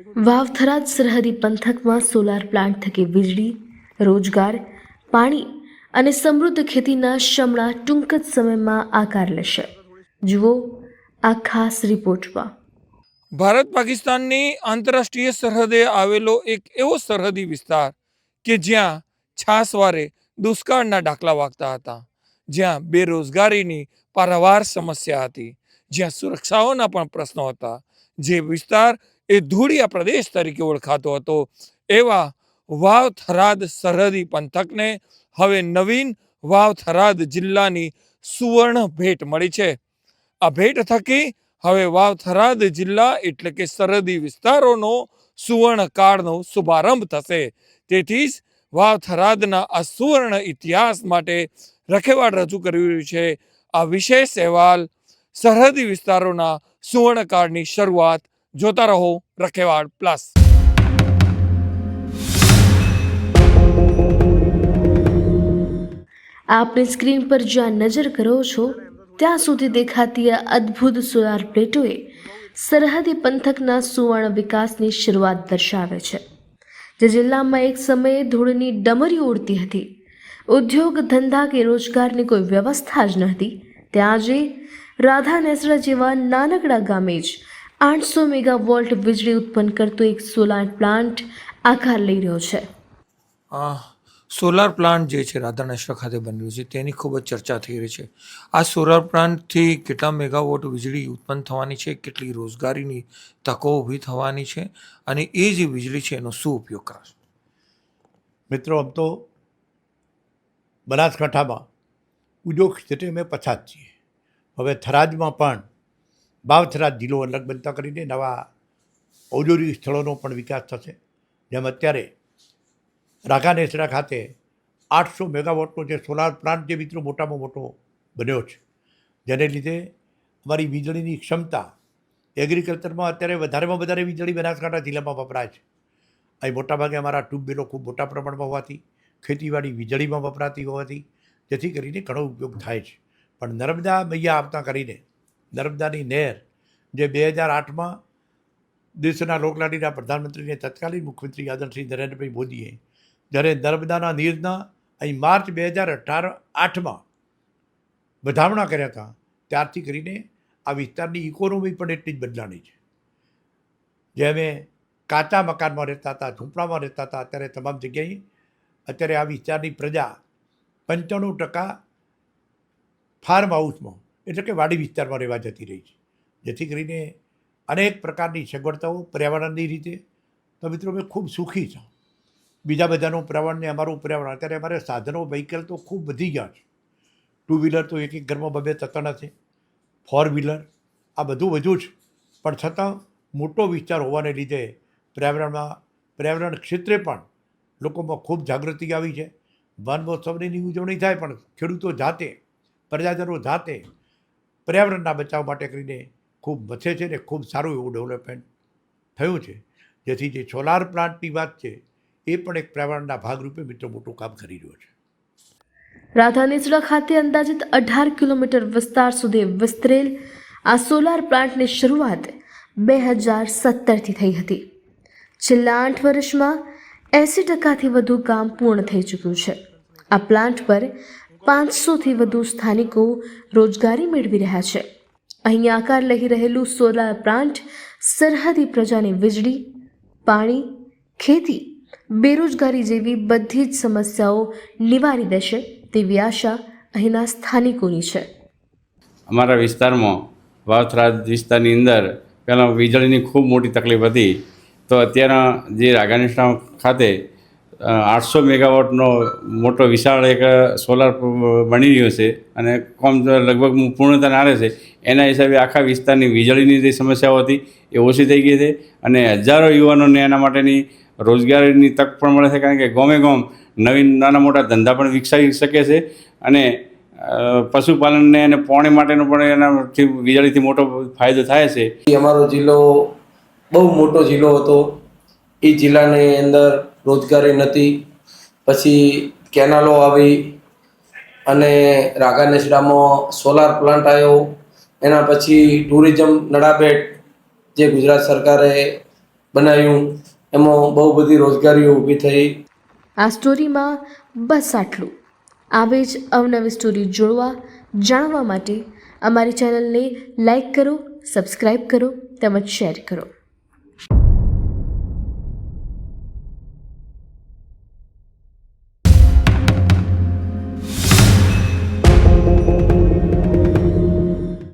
વાવ-થરાદ સરહદી પંથકમાં solar plant થકી વીજળી, રોજગાર, પાણી અને સમૃદ્ધ ખેતીના શમણા ટૂંક જ સમયમાં આકાર લેશે. જુઓ આ ખાસ રિપોર્ટમાં. ભારત પાકિસ્તાનની આંતરરાષ્ટ્રીય સરહદે આવેલો એક એવો સરહદી વિસ્તાર કે જ્યાં છાસવારે દુષ્કાળના ડાકલા વાગતા હતા, જ્યાં બેરોજગારીની પારાવાર સમસ્યા હતી, જ્યાં સુરક્ષાઓના પણ પ્રશ્નો હતા, જે વિસ્તાર એ ધૂળિયા પ્રદેશ તરીકે ઓળખાતો હતો, એવા વાવ-થરાદ સરહદી પંથકને હવે નવીન વાવ-થરાદ જિલ્લાની સુવર્ણ ભેટ મળી છે. આ ભેટ થકી હવે વાવ-થરાદ જિલ્લા એટલે કે સરહદી વિસ્તારોનો સુવર્ણ કાળનો શુભારંભ થશે. તેથી જ વાવ-થરાદના આ સુવર્ણ ઇતિહાસ માટે રખેવાળ રજૂ કરી રહ્યું છે આ વિશેષ અહેવાલ. સરહદી વિસ્તારોના સુવર્ણકાળની શરૂઆત. જોતા રહો રખેવાળ પ્લસ. આપની સ્ક્રીન પર જ્યાં નજર કરો છો ત્યાં સુધી દેખાતી આ અદ્ભુત સોલાર પ્લેટોએ સરહદી પંથકના સુવર્ણ વિકાસની શરૂઆત દર્શાવે છે. જે જિલ્લામાં એક સમયે ધૂળની ડમરીઓ ઉડતી હતી, ઉદ્યોગ ધંધા કે રોજગારની કોઈ વ્યવસ્થા જ ન હતી, ત્યાં આજે રાધા નેસડા જેવા નાનકડા ગામે જ 800 મેગાવોલ્ટ વીજળી ઉત્પન્ન કરતો એક સોલાર પ્લાન્ટ આકાર લઈ રહ્યો છે. સોલાર પ્લાન્ટ જે છે રાધાનેશ્વર ખાતે બની રહ્યું છે તેની ખૂબ જ ચર્ચા થઈ રહી છે. આ સોલાર પ્લાન્ટથી કેટલા મેગાવોટ વીજળી ઉત્પન્ન થવાની છે, કેટલી રોજગારીની તકો ઊભી થવાની છે અને એ જે વીજળી છે એનો શું ઉપયોગ કરશે? મિત્રો, આમ તો બનાસકાંઠામાં ઉદ્યોગ ક્ષેત્રે અમે પછાત છીએ. હવે થરાદમાં પણ વાવ-થરાદ જિલ્લો અલગ બનતા કરીને નવા ઔદ્યોગિક સ્થળોનો પણ વિકાસ થશે. જેમ અત્યારે રાધા નેસડા ખાતે 800 મેગાવોટનો જે સોલાર પ્લાન્ટ જે મિત્રો મોટામાં મોટો બન્યો છે, જેને લીધે અમારી વીજળીની ક્ષમતા એગ્રીકલ્ચરમાં અત્યારે વધારેમાં વધારે વીજળી બનાસકાંઠા જિલ્લામાં વપરાય છે. અહીં મોટાભાગે અમારા ટ્યુબવેલો ખૂબ મોટા પ્રમાણમાં હોવાથી, ખેતીવાડી વીજળીમાં વપરાતી હોવાથી જેથી કરીને ઘણો ઉપયોગ થાય છે. પણ નર્મદા મૈયા આવતા કરીને નર્મદાની નહેર જે 2008માં દેશના લોકલાડીના પ્રધાનમંત્રીને તત્કાલીન મુખ્યમંત્રી આદરણશ્રી નરેન્દ્રભાઈ મોદીએ જ્યારે નર્મદાના નીરના અહીં માર્ચ 2008માં વધામણા કર્યા હતા, ત્યારથી કરીને આ વિસ્તારની ઇકોનોમી પણ એટલી જ બદલાણી છે. જે અમે કાચા મકાનમાં રહેતા હતા, ઝૂંપડામાં રહેતા હતા, અત્યારે તમામ જગ્યાએ અત્યારે આ વિસ્તારની પ્રજા 95% ફાર્મ હાઉસમાં એટલે કે વાડી વિસ્તારમાં રહેવા જતી રહી છે. જેથી કરીને અનેક પ્રકારની સગવડતાઓ પર્યાવરણની રીતે તો મિત્રો અમે ખૂબ સુખી છું. બીજા બધાનું પર્યાવરણને અમારું પર્યાવરણ અત્યારે અમારે સાધનો વ્હીકલ તો ખૂબ વધી ગયા છે. 2 વ્હીલર તો એક ઘરમાં 2 થતા નથી, 4 વ્હીલર આ બધું વધુ છે. પણ છતાં મોટો વિસ્તાર હોવાને લીધે પર્યાવરણ ક્ષેત્રે પણ લોકોમાં ખૂબ જાગૃતિ આવી છે. વન મહોત્સવની ઉજવણી થાય પણ ખેડૂતો જાતે, પ્રજાજનો જાતે પર્યાવરણના બચાવ માટે કરીને ખૂબ મથે છે ને ખૂબ સારું એવું ડેવલપમેન્ટ થયું છે. જેથી જે સોલાર પ્લાન્ટની વાત છે એ પણ એક પર્યાવરણના ભાગરૂપે મિત્રો મોટું કામ કરી રહ્યો છે. રાધા નેસડા ખાતે અંદાજિત 18 કિલોમીટર વિસ્તાર સુધી વિસ્તરેલ આ સોલાર પ્લાન્ટની શરૂઆત 2017થી થઈ હતી. છેલ્લા 8 વર્ષમાં 80%થી વધુ કામ પૂર્ણ થઈ ચૂક્યું છે. આ પ્લાન્ટ પર 500થી વધુ સ્થાનિકો રોજગારી મેળવી રહ્યા છે. અહીં આકાર લઈ રહેલું સોલાર પ્લાન્ટ સરહદી પ્રજાને વીજળી, પાણી, ખેતી, બેરોજગારી જેવી બધી જ સમસ્યાઓ નિવારી દેશે તેવી આશા અહીંના સ્થાનિકોની છે. અમારા વિસ્તારમાં વાવ-થરાદ વિસ્તારની અંદર પહેલાં વીજળીની ખૂબ મોટી તકલીફ હતી, તો અત્યારના જે રાધા નેસડા ખાતે 800 મેગાવોટનો મોટો વિશાળ એક સોલાર બની રહ્યો છે અને કોમ લગભગ પૂર્ણતાને આવે છે. એના હિસાબે આખા વિસ્તારની વીજળીની જે સમસ્યાઓ હતી એ ઓછી થઈ ગઈ છે અને હજારો યુવાનોને એના માટેની રોજગારીની તક પણ મળે છે. કારણ કે ગામે ગામ નવીન નાના મોટા ધંધા પણ વિકસાવી શકે છે અને પશુપાલનને અને પાણી માટેનો પણ એનાથી વીજળીથી મોટો ફાયદો થાય છે. અમારો જિલ્લો બહુ મોટો જિલ્લો હતો. એ જિલ્લાની અંદર રોજગારી નથી. પછી કેનાલો આવી અને રાધા નેસડામાં સોલાર પ્લાન્ટ આવ્યો. એના પછી ટુરિઝમ નડાબેટ જે ગુજરાત સરકારે બનાવ્યું, એમાં બહુ બધી રોજગારીઓ ઊભી થઈ. આ સ્ટોરીમાં બસ આટલું. આવી જ અવનવી સ્ટોરી જોડવા જાણવા માટે અમારી ચેનલને લાઈક કરો, સબસ્ક્રાઈબ કરો તેમજ શેર કરો.